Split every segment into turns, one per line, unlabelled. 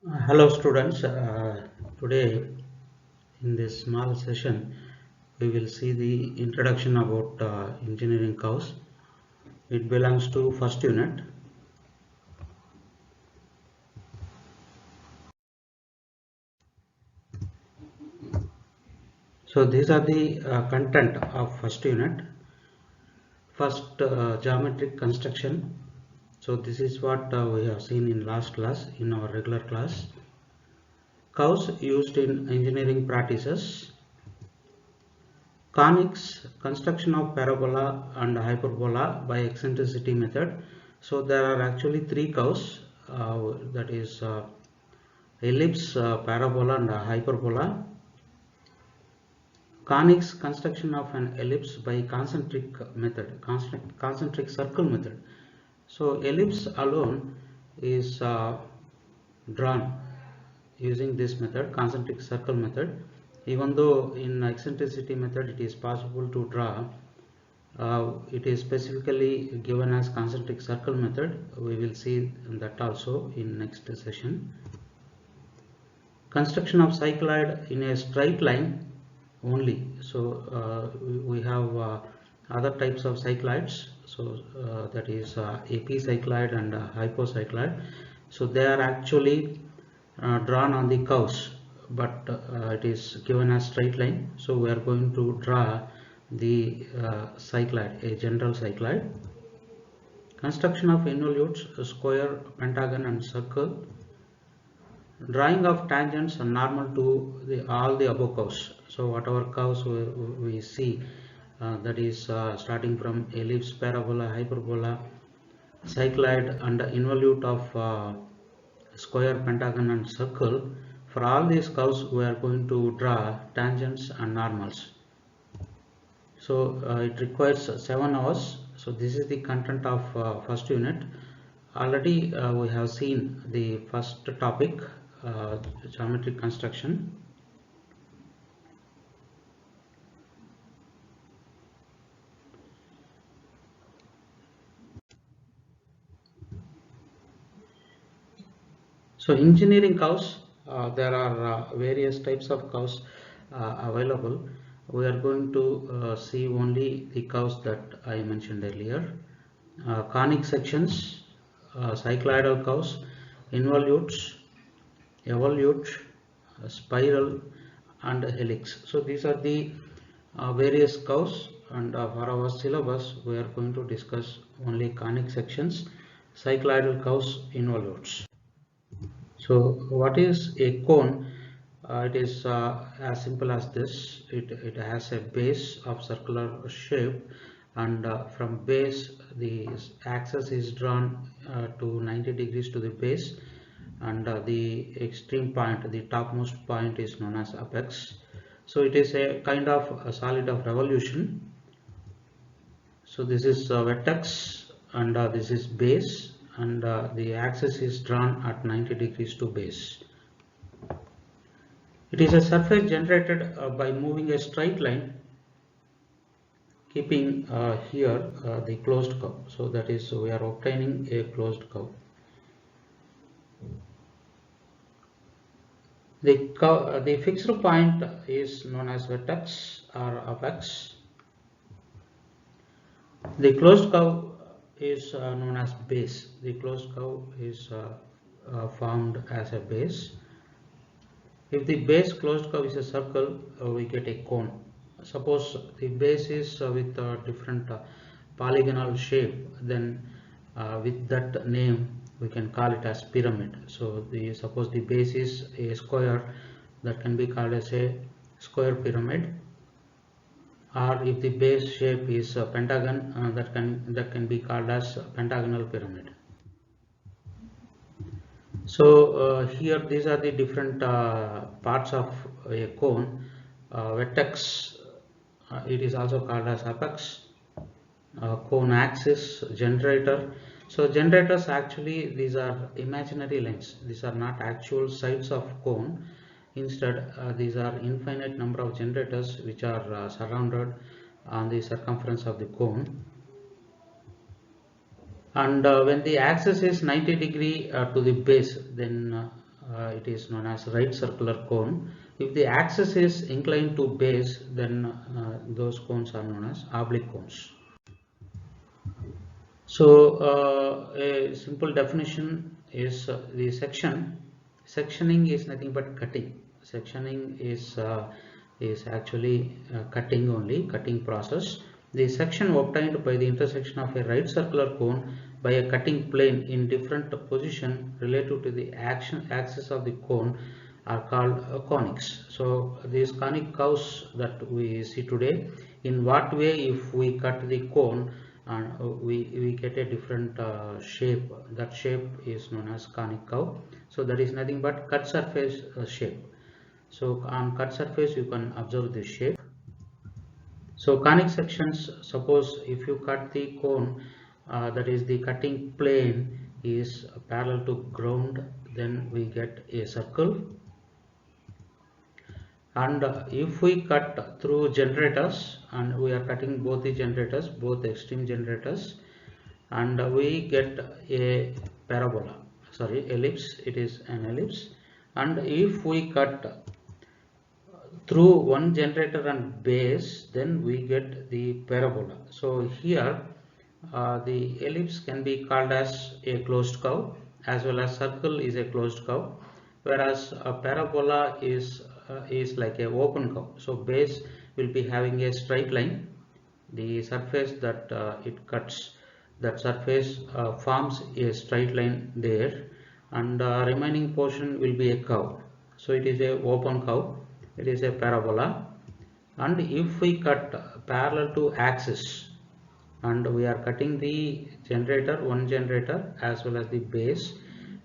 Hello students, today in this small session we will see the introduction about engineering course. It belongs to first unit. So these are the content of first unit. First, geometric construction. So this is what we have seen in last class, in our regular class. Curves used in engineering practices. Conics, construction of parabola and hyperbola by eccentricity method. So there are actually three curves, that is ellipse, parabola and hyperbola. Conics, construction of an ellipse by concentric method, concentric circle method. So ellipse alone is drawn using this method, concentric circle method. Even though in eccentricity method it is possible to draw, it is specifically given as concentric circle method. We will see that also in next session. Construction of cycloid in a straight line only. So we have other types of cycloids. So that is epicycloid and hypocycloid. So they are actually drawn on the curves, but it is given as straight line. So we are going to draw the cycloid, a general cycloid. Construction of involutes, square, pentagon and circle. Drawing of tangents are normal to all the above curves. So whatever curves we see, that is starting from ellipse, parabola, hyperbola, cycloid and involute of square, pentagon and circle. For all these curves we are going to draw tangents and normals. So it requires 7 hours. So this is the content of first unit. Already we have seen the first topic, geometric construction. So engineering curves, there are various types of curves available. We are going to see only the curves that I mentioned earlier. Conic sections, cycloidal curves, involutes, evolute, spiral and helix. So these are the various curves, and for our syllabus we are going to discuss only conic sections, cycloidal curves, involutes. So what is a cone? It is as simple as this. It has a base of circular shape, and from base the axis is drawn to 90 degrees to the base, and the extreme point, the topmost point, is known as apex. So it is a kind of a solid of revolution. So this is vertex, and this is base, and the axis is drawn at 90 degrees to base. It is a surface generated by moving a straight line, keeping here the closed curve. So that is, we are obtaining a closed curve. The fixed point is known as vertex or apex. The closed curve is known as base. The closed curve is formed as a base. If the base closed curve is a circle, we get a cone. Suppose the base is with a different polygonal shape, then with that name we can call it as pyramid. So suppose the base is a square, that can be called as a square pyramid. Or if the base shape is a pentagon, that can be called as pentagonal pyramid. So here these are the different parts of a cone. Vertex, it is also called as apex, cone axis, generator. So generators, actually these are imaginary lines. These are not actual sides of cone. Instead these are infinite number of generators which are surrounded on the circumference of the cone. And when the axis is 90 degree to the base, then it is known as right circular cone. If the axis is inclined to base, then those cones are known as oblique cones. So a simple definition is the sectioning is nothing but cutting. Sectioning is actually cutting only, cutting process. The section obtained by the intersection of a right circular cone by a cutting plane in different position relative to the axis of the cone are called conics. So these conic curves that we see today, in what way if we cut the cone and we get a different shape, that shape is known as conic curve. So that is nothing but cut surface shape. So on cut surface you can observe this shape. So conic sections, suppose if you cut the cone, that is the cutting plane is parallel to ground, then we get a circle. And if we cut through generators, and we are cutting both the generators, both extreme generators, and we get a parabola, sorry, ellipse, it is an ellipse. And if we cut through one generator and base, then we get the parabola. So here the ellipse can be called as a closed curve, as well as circle is a closed curve, whereas a parabola is like a open curve. So base will be having a straight line, the surface that it cuts, that surface forms a straight line there, and remaining portion will be a curve. So it is a open curve, it is a parabola. And if we cut parallel to axis, and we are cutting the generator, one generator as well as the base,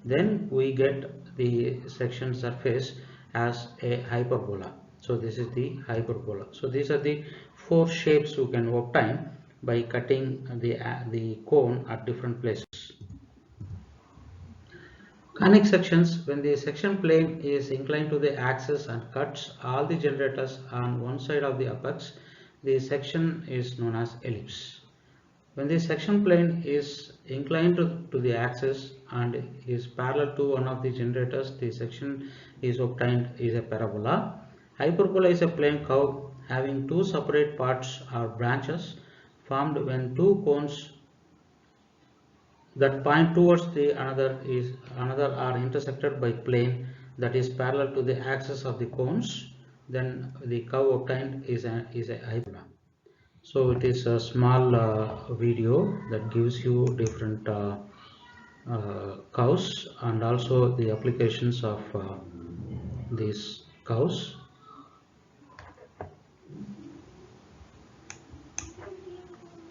then we get the section surface as a hyperbola. So this is the hyperbola. So these are the four shapes you can obtain by cutting the cone at different places. Conic sections, when the section plane is inclined to the axis and cuts all the generators on one side of the apex, the section is known as ellipse. When the section plane is inclined to the axis and is parallel to one of the generators, the section is obtained is a parabola. Hyperbola is a plane curve having two separate parts or branches formed when two cones that point towards the another are intersected by plane that is parallel to the axis of the cones. Then the curve obtained is a hyperbola. So it is a small video that gives you different curves and also the applications of these curves.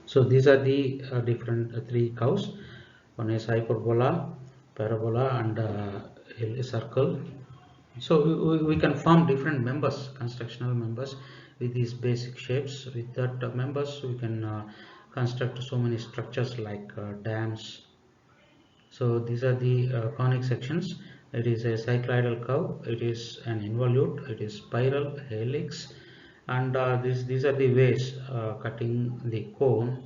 So these are the different three curves. One is hyperbola, parabola, and a circle. So we can form different members, constructional members, with these basic shapes. With that members we can construct so many structures like dams. So these are the conic sections. It is a cycloidal curve, it is an involute, it is spiral, helix, and these are the ways cutting the cone,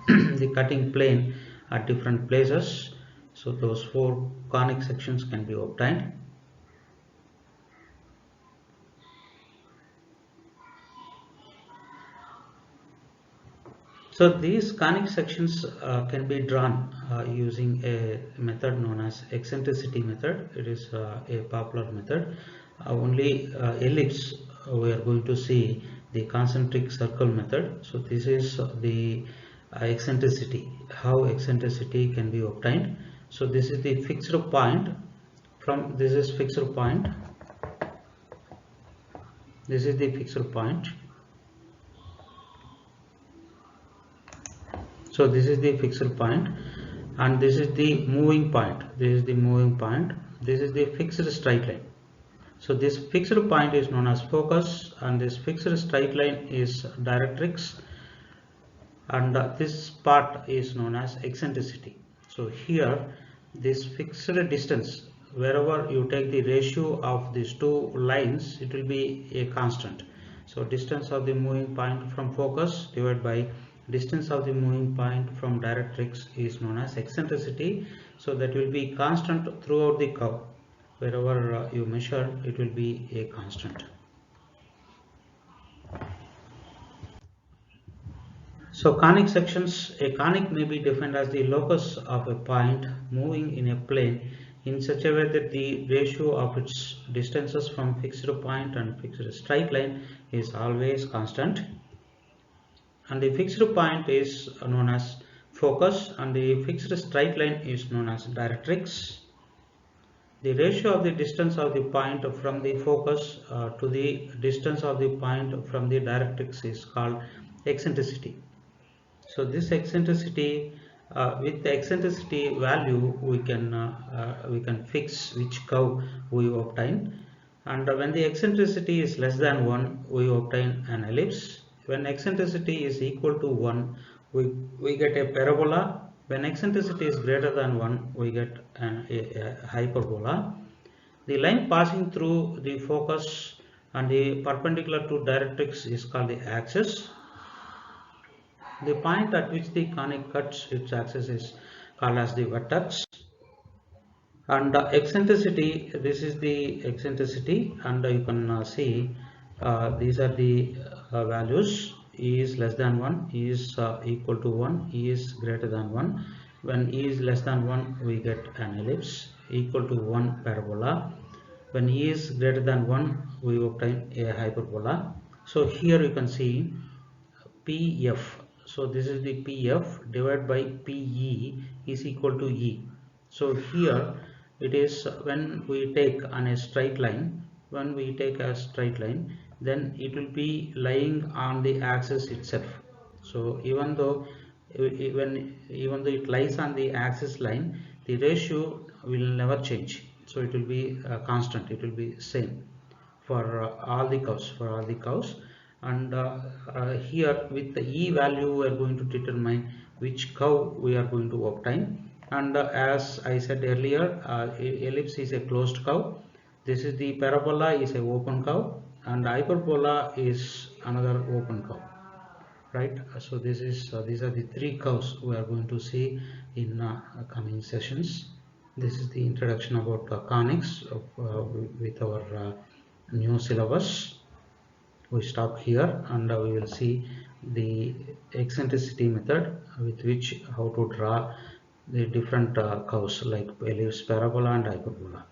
the cutting plane at different places. So those four conic sections can be obtained. So these conic sections can be drawn using a method known as eccentricity method. It is a popular method. Only ellipse we are going to see the concentric circle method. So this is the eccentricity, how eccentricity can be obtained. So this is the fixed point, from this is fixed point, this is the fixed point. So this is the fixed point, and this is the moving point, this is the moving point, this is the fixed straight line. So this fixed point is known as focus, and this fixed straight line is directrix, and this part is known as eccentricity. So here this fixed distance, wherever you take the ratio of these two lines, it will be a constant. So distance of the moving point from focus divided by distance of the moving point from directrix is known as eccentricity. So that will be constant throughout the curve. Wherever you measure, it will be a constant. So conic sections, a conic may be defined as the locus of a point moving in a plane in such a way that the ratio of its distances from fixed point and fixed straight line is always constant. And the fixed point is known as focus and the fixed straight line is known as directrix. The ratio of the distance of the point from the focus to the distance of the point from the directrix is called eccentricity. So this eccentricity, with the eccentricity value, we can fix which curve we obtain. And when the eccentricity is less than 1, we obtain an ellipse. When eccentricity is equal to 1, we get a parabola. When eccentricity is greater than 1, we get a hyperbola. The line passing through the focus and the perpendicular to directrix is called the axis. The point at which the conic cuts its axis is called as the vertex. And eccentricity, this is the eccentricity, and you can see these are the values. E is less than 1, E is equal to 1, E is greater than 1. When E is less than 1, we get an ellipse, equal to 1 parabola. When E is greater than 1, we obtain a hyperbola. So here you can see PF. So this is the PF divided by PE is equal to E. So here it is when we take on a straight line, when we take a straight line, then it will be lying on the axis itself. So even though it lies on the axis line, the ratio will never change. So it will be constant, it will be same for all the curves. And here with the E value we are going to determine which curve we are going to obtain. And as I said earlier, ellipse is a closed curve. This is the parabola is a open curve, and hyperbola is another open curve, right? So this is these are the three curves we are going to see in coming sessions. This is the introduction about conics with our new syllabus. We stop here, and we will see the eccentricity method with which how to draw the different curves like ellipse, parabola and hyperbola.